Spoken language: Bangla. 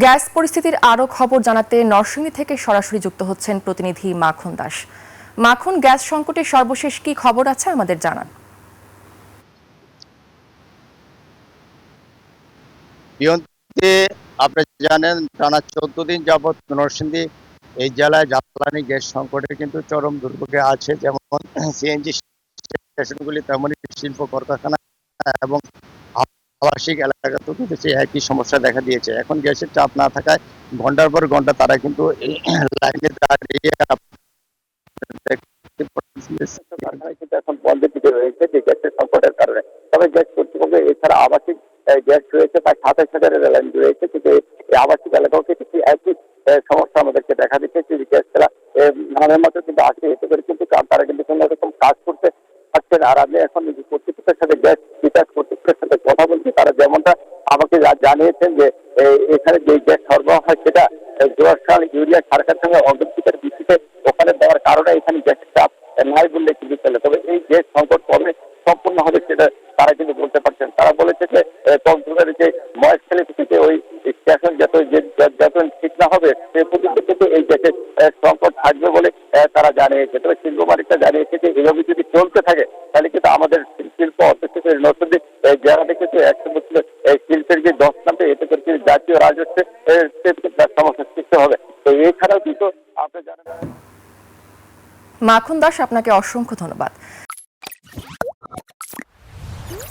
গ্যাস পরিস্থিতির আরও খবর জানাতে নরসিংদী থেকে সরাসরি যুক্ত হচ্ছেন প্রতিনিধি মাখন দাস। মাখন, গ্যাস সংকটের সর্বশেষ কি খবর আছে আমাদের জানান। আপনি জানেন টানা 14 দিন যাবৎ নরসিংদী এই জেলায় জ্বালানি গ্যাস সংকটে কিন্তু চরম দুর্ভোগে আছে। যেমন সিএনজি স্টেশনগুলি, তেমনই শিল্প কলকারখানা এবং আবাসিক এলাকাতেও কিন্তু সেই একই সমস্যা দেখা দিয়েছে। এখন গ্যাসের চাপ না থাকায় ঘন্টার পর ঘন্টা তারা কিন্তু এই লাইনে দাঁড়িয়ে কিন্তু এখন বন্ধের দিকে রয়েছে যে গ্যাসের সংকটের কারণে। তবে গ্যাস কর্তৃপক্ষ এছাড়া আবাসিক গ্যাস রয়েছে, প্রায় 27,000 লাইন রয়েছে, কিন্তু এই আবাসিক এলাকাও কিন্তু একই সমস্যা আমাদেরকে দেখা দিচ্ছে যে গ্যাস ছাড়া নামের মতো কিন্তু আসে, এতে করে কিন্তু তারা কিন্তু কোনো রকম কাজ করতে পারছেন। আর আমি এখন কর্তৃপক্ষের সাথে গ্যাস বিকাশ কর্তৃপক্ষের সাথে কথা বলছি, তারা যেমনটা আমাকে জানিয়েছেন যে এখানে যে গ্যাস সরবরাহ হয় সেটা জোয়ার সার, ইউরিয়া, সার কারখানার অগ্রগতির ভিত্তিতে ওখানে দেওয়ার কারণে এখানে গ্যাসের চাপ নাই বললে কিন্তু চলে। তবে এই গ্যাস সংকট কবে সম্পূর্ণ হবে সেটা তারা কিন্তু বলতে পারছেন। তারা বলেছে যে কক্সবাজারের যে মহেশখালী থেকে ওই স্টেশন যত ঠিক না হবে সে পর্যন্ত কিন্তু এই গ্যাসের সংকট থাকবে বলে তারা জানিয়েছে। তবে শিল্প মালিকরা জানিয়েছে যে এভাবে যদি চলতে থাকে তাহলে কিন্তু আমাদের শিল্প অর্থনীতি নতুন জেলাতে কিন্তু 100 বছর শিল্পের যে দশ নামে, এতে করে জাতীয় রাজস্বের সমস্যার সৃষ্টি হবে। তো এছাড়াও কিন্তু আপনি জানেন। মাখন দাস, আপনাকে অসংখ্য ধন্যবাদ।